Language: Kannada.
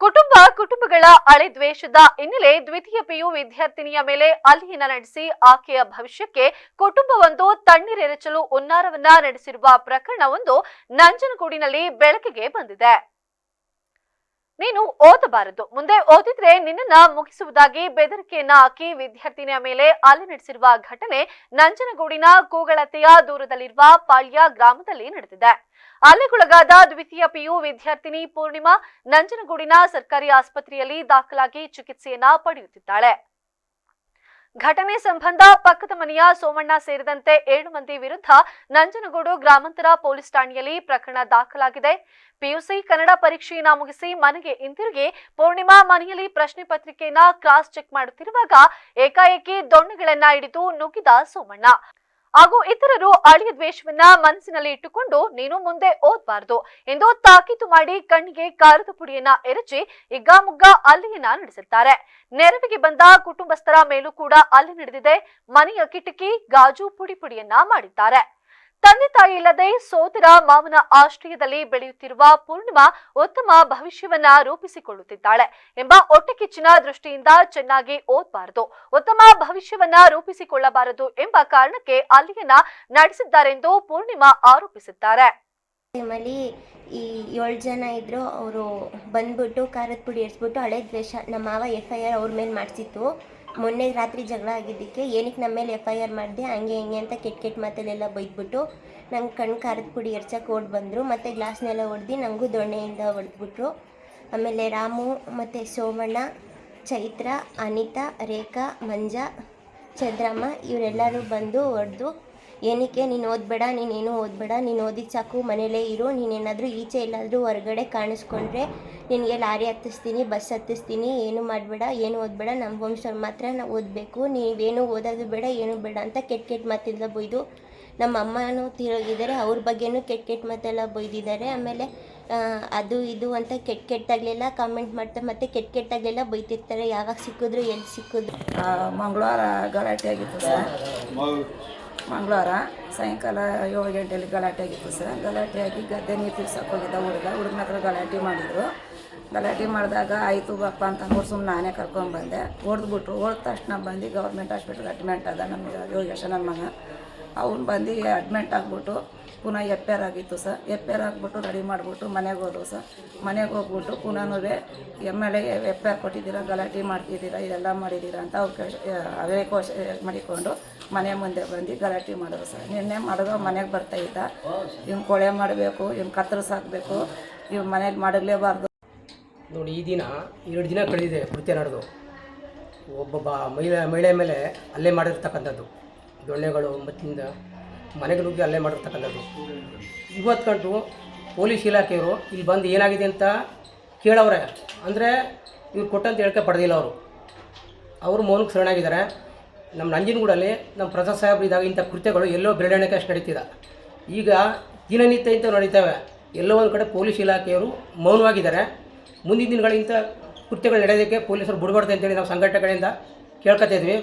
ಕುಟುಂಬಗಳ ಹಳೆ ದ್ವೇಷದ ಹಿನ್ನೆಲೆ ದ್ವಿತೀಯ ಪಿಯು ವಿದ್ಯಾರ್ಥಿನಿಯ ಮೇಲೆ ಹಲ್ಲೆಯನ್ನ ನಡೆಸಿ ಆಕೆಯ ಭವಿಷ್ಯಕ್ಕೆ ಕುಟುಂಬವೊಂದು ತಣ್ಣೀರೆರಚಲು ಹುನ್ನಾರವನ್ನ ನಡೆಸಿರುವ ಪ್ರಕರಣವೊಂದು ನಂಜನಗೂಡಿನಲ್ಲಿ ಬೆಳಕಿಗೆ ಬಂದಿದೆ. ನೀನು ಓದಬಾರದು, ಮುಂದೆ ಓದಿದ್ರೆ ನಿನ್ನನ್ನ ಮುಗಿಸುವುದಾಗಿ ಬೆದರಿಕೆಯನ್ನ ಹಾಕಿ ವಿದ್ಯಾರ್ಥಿನಿಯ ಮೇಲೆ ಹಲ್ಲೆ ನಡೆಸಿರುವ ಘಟನೆ ನಂಜನಗೂಡಿನ ಕೂಗಳತೆಯ ದೂರದಲ್ಲಿರುವ ಪಾಳ್ಯ ಗ್ರಾಮದಲ್ಲಿ ನಡೆದಿದೆ. ಹಲ್ಲೆಗೊಳಗಾದ ದ್ವಿತೀಯ ಪಿಯು ವಿದ್ಯಾರ್ಥಿನಿ ಪೂರ್ಣಿಮಾ ನಂಜನಗೂಡಿನ ಸರ್ಕಾರಿ ಆಸ್ಪತ್ರೆಯಲ್ಲಿ ದಾಖಲಾಗಿ ಚಿಕಿತ್ಸೆಯನ್ನ ಪಡೆಯುತ್ತಿದ್ದಾಳೆ. ಘಟನೆ ಸಂಬಂಧ ಪಕ್ಕದ ಮನೆಯ ಸೋಮಣ್ಣ ಸೇರಿದಂತೆ 7 ಮಂದಿ ವಿರುದ್ಧ ನಂಜನಗೂಡು ಗ್ರಾಮಾಂತರ ಪೊಲೀಸ್ ಠಾಣೆಯಲ್ಲಿ ಪ್ರಕರಣ ದಾಖಲಾಗಿದೆ. ಪಿಯುಸಿ ಕನ್ನಡ ಪರೀಕ್ಷೆಯನ್ನ ಮುಗಿಸಿ ಮನೆಗೆ ಹಿಂತಿರುಗಿ ಪೂರ್ಣಿಮಾ ಮನೆಯಲ್ಲಿ ಪ್ರಶ್ನೆ ಪತ್ರಿಕೆಯನ್ನ ಕ್ರಾಸ್ ಚೆಕ್ ಮಾಡುತ್ತಿರುವಾಗ ಏಕಾಏಕಿ ದೊಣ್ಣೆಗಳನ್ನ ಹಿಡಿದು ನುಗ್ಗಿದ ಸೋಮಣ್ಣ ಹಾಗೂ ಇತರರು ಹಳೆಯ ದ್ವೇಷವನ್ನ ಮನಸ್ಸಿನಲ್ಲಿ ಇಟ್ಟುಕೊಂಡು ನೀನು ಮುಂದೆ ಓದಬಾರದು ಎಂದು ತಾಕೀತು ಮಾಡಿ ಕಣ್ಣಿಗೆ ಕಾರದ ಪುಡಿಯನ್ನ ಎರಚಿ ಹಿಗ್ಗಾಮುಗ್ಗಾ ಹಲ್ಲೆಯನ್ನ ನಡೆಸಿದ್ದಾರೆ. ನೆರವಿಗೆ ಬಂದ ಕುಟುಂಬಸ್ಥರ ಮೇಲೂ ಕೂಡ ಹಲ್ಲೆ ನಡೆದಿದೆ. ಮನೆಯ ಕಿಟಕಿ ಗಾಜು ಪುಡಿಯನ್ನ ಮಾಡಿದ್ದಾರೆ. ತಂದೆ ತಾಯಿ ಇಲ್ಲದೆ ಸೋದರ ಮಾವನ ಆಶ್ರಯದಲ್ಲಿ ಬೆಳೆಯುತ್ತಿರುವ ಪೂರ್ಣಿಮಾ ಉತ್ತಮ ಭವಿಷ್ಯವನ್ನ ರೂಪಿಸಿಕೊಳ್ಳುತ್ತಿದ್ದಾಳೆ ಎಂಬ ಹೊಟ್ಟೆಕಿಚ್ಚಿನ ದೃಷ್ಟಿಯಿಂದ ಚೆನ್ನಾಗಿ ಓದಬಾರದು, ಉತ್ತಮ ಭವಿಷ್ಯವನ್ನ ರೂಪಿಸಿಕೊಳ್ಳಬಾರದು ಎಂಬ ಕಾರಣಕ್ಕೆ ಹಲ್ಲೆಯನ್ನ ನಡೆಸಿದ್ದಾರೆಂದು ಪೂರ್ಣಿಮಾ ಆರೋಪಿಸಿದ್ದಾರೆ. ಈ 7 ಜನ ಇದ್ರು. ಅವರು ಬಂದ್ಬಿಟ್ಟು ಖಾರದ ಪುಡಿ ಎರಿಸ್ಬಿಟ್ಟು ಹಳೆ ದ್ವೇಷ ನಮ್ಮ ಮಾವ FIR ಅವ್ರ ಮೇಲೆ ಮಾಡಿಸಿತ್ತು. ಮೊನ್ನೆ ರಾತ್ರಿ ಜಗಳ ಆಗಿದ್ದಕ್ಕೆ ಏನಕ್ಕೆ ನಮ್ಮ ಮೇಲೆ FIR ಮಾಡಿದೆ ಹಂಗೆ ಹಿಂಗೆ ಅಂತ ಕೆಟ್ಟ ಮಾತಲ್ಲೆಲ್ಲ ಬೈದ್ಬಿಟ್ಟು ನಂಗೆ ಕಣ್ಣು ಖಾರದ ಪುಡಿ ಎರ್ಚಕ್ಕೆ ಓಡಿ ಬಂದರು. ಮತ್ತು ಗ್ಲಾಸ್ನೆಲ್ಲ ಹೊಡೆದು ನನಗೂ ದೊಣ್ಣೆಯಿಂದ ಹೊಡೆದ್ಬಿಟ್ರು. ಆಮೇಲೆ ರಾಮು ಮತ್ತು ಸೋಮಣ್ಣ, ಚೈತ್ರ, ಅನಿತಾ, ರೇಖಾ, ಮಂಜಾ, ಚಂದ್ರಮ್ಮ ಇವರೆಲ್ಲರೂ ಬಂದು ಹೊಡೆದು ಏನಕ್ಕೆ ನೀನು ಓದಬೇಡ, ನೀನೇನು ಓದಬೇಡ, ನೀನು ಓದಿದ್ದು ಸಾಕು, ಮನೇಲೇ ಇರು, ನೀನೇನಾದರೂ ಈಚೆ ಎಲ್ಲಾದರೂ ಹೊರಗಡೆ ಕಾಣಿಸ್ಕೊಂಡ್ರೆ ನಿನಗೆ ಲಾರಿ ಹತ್ತಿಸ್ತೀನಿ, ಬಸ್ ಹತ್ತಿಸ್ತೀನಿ, ಏನು ಮಾಡಬೇಡ, ಏನು ಓದಬೇಡ, ನಮ್ಮ ವಂಶವ್ರು ಮಾತ್ರ ನಾವು ಓದಬೇಕು, ನೀವೇನು ಓದೋದು ಬೇಡ, ಏನು ಬೇಡ ಅಂತ ಕೆಟ್ಟ ಮಾತೆಲ್ಲ ಬೈದು ನಮ್ಮ ಅಮ್ಮನೂ ತೀರೋಗಿದ್ದಾರೆ, ಅವ್ರ ಬಗ್ಗೆನೂ ಕೆಟ್ಟ ಮಾತೆಲ್ಲ ಬೈದಿದ್ದಾರೆ. ಆಮೇಲೆ ಅದು ಇದು ಅಂತ ಕೆಟ್ಟಾಗಲೆಲ್ಲ ಕಾಮೆಂಟ್ ಮಾಡ್ತಾರೆ, ಮತ್ತು ಕೆಟ್ಟಾಗಲೆಲ್ಲ ಬೈತಿರ್ತಾರೆ. ಯಾವಾಗ ಸಿಕ್ಕಿದ್ರು ಎಲ್ಲಿ ಸಿಕ್ಕಿದ್ರು. ಮಂಗಳವಾರ ಗಲಾಟೆ ಆಗಿತ್ತು ಸರ್. ಮಂಗಳವಾರ ಸಾಯಂಕಾಲ 7 ಗಂಟೆಯಲ್ಲಿ ಗಲಾಟೆ ಆಗಿತ್ತು ಸರ್. ಗಲಾಟೆಯಾಗಿ ಗದ್ದೆ ನೀರು ತಿರ್ಸಕ್ಕೆ ಹೋಗಿದ್ದ ಹುಡುಗನ ಹತ್ರ ಗಲಾಟೆ ಮಾಡಿದರು. ಗಲಾಟೆ ಮಾಡಿದಾಗ ಆಯಿತು ಬಪ್ಪ ಅಂತ ಅಂದ್ಬಿಟ್ಟು ಸುಮ್ಮನೆ ನಾನೇ ಕರ್ಕೊಂಡ್ಬಂದೆ. ಹೊಡೆದ್ಬಿಟ್ರು. ಹೊಡೆದ ತಕ್ಷಣ ಬಂದು ಗೌರ್ಮೆಂಟ್ ಹಾಸ್ಪಿಟ್ಲಿಗೆ ಅಡ್ಮಿಂಟ್ ಅದ ನಮ್ಮ ಯೋಗೇಶ ನನ್ನ ಮಗ. ಅವ್ನು ಬಂದು ಅಡ್ಮಿಂಟ್ ಆಗಿಬಿಟ್ಟು ಪುನಃ FIR ಆಗಿತ್ತು ಸರ್. FIR ಆಗಿಬಿಟ್ಟು ರೆಡಿ ಮಾಡಿಬಿಟ್ಟು ಮನೆಗೆ ಹೋದವು ಸರ್. ಮನೆಗೆ ಹೋಗ್ಬಿಟ್ಟು ಪುನಃ MLA FIR ಕೊಟ್ಟಿದ್ದೀರಾ, ಗಲಾಟೆ ಮಾಡ್ತಿದ್ದೀರಾ, ಇದೆಲ್ಲ ಮಾಡಿದ್ದೀರಾ ಅಂತ ಅವ್ರು ಅವೇ ಕೋಶ ಮಾಡಿಕೊಂಡು ಮನೆ ಮುಂದೆ ಬಂದು ಗಲಾಟೆ ಮಾಡೋದು ಸರ್. ನಿನ್ನೆ ಮಾಡಿದವ ಮನೆಗೆ ಬರ್ತಾಯಿದ್ದ. ಇವ್ನು ಕೊಳೆ ಮಾಡಬೇಕು, ಇವ್ನು ಕತ್ತರಿಸಾಕಬೇಕು, ಇವ್ನು ಮನೇಲಿ ಮಾಡಲೇಬಾರ್ದು ನೋಡಿ. ಈ ದಿನ 2 ದಿನ ಕಳೆದಿದೆ ಕೃತ್ಯ ನಡೆದು. ಒಬ್ಬೊಬ್ಬ ಮಹಿಳೆ ಮೇಲೆ ಹಲ್ಲೆ ಮಾಡಿರ್ತಕ್ಕಂಥದ್ದು, ದೊಣ್ಣೆಗಳು ಮತ್ತಿಂದ ಮನೆಗೆ ನುಗ್ಗಿ ಹಲ್ಲೆ ಮಾಡಿರ್ತಕ್ಕಂಥದ್ದು. ಇವತ್ತು ಕಂಡು ಪೊಲೀಸ್ ಇಲಾಖೆಯವರು ಇಲ್ಲಿ ಬಂದು ಏನಾಗಿದೆ ಅಂತ ಕೇಳವ್ರೆ. ಅಂದರೆ ಇವ್ರು ಕೊಟ್ಟಂತ ಹೇಳಿಕೆ ಪಡೆದಿಲ್ಲ. ಅವರು ಮೌನಕ್ಕೆ ಶರಣಾಗಿದ್ದಾರೆ. ನಮ್ಮ ನಂಜನಗೂಡಲ್ಲಿ ನಮ್ಮ ಪ್ರಸಾದ್ ಸಾಹೇಬ್ರು ಇದ್ದಾಗ ಇಂಥ ಕೃತ್ಯಗಳು ಎಲ್ಲೋ ಬೆರಳೆಣಿಕೆ ಅಷ್ಟು ನಡೀತಿದೆ. ಈಗ ದಿನನಿತ್ಯ ಇಂಥ ನಡೀತವೆ. ಎಲ್ಲೋ ಒಂದು ಕಡೆ ಪೊಲೀಸ್ ಇಲಾಖೆಯವರು ಮೌನವಾಗಿದ್ದಾರೆ. ಮುಂದಿನ ದಿನಗಳಿಂದ ಕೃತ್ಯಗಳು ನಡೆಯೋದಕ್ಕೆ ಪೊಲೀಸರು ಬಿಡಬಾರ್ದು ಅಂತೇಳಿ ನಾವು ಸಂಘಟನೆಗಳಿಂದ ಕೇಳ್ಕೊತಾ ಇದ್ವಿ.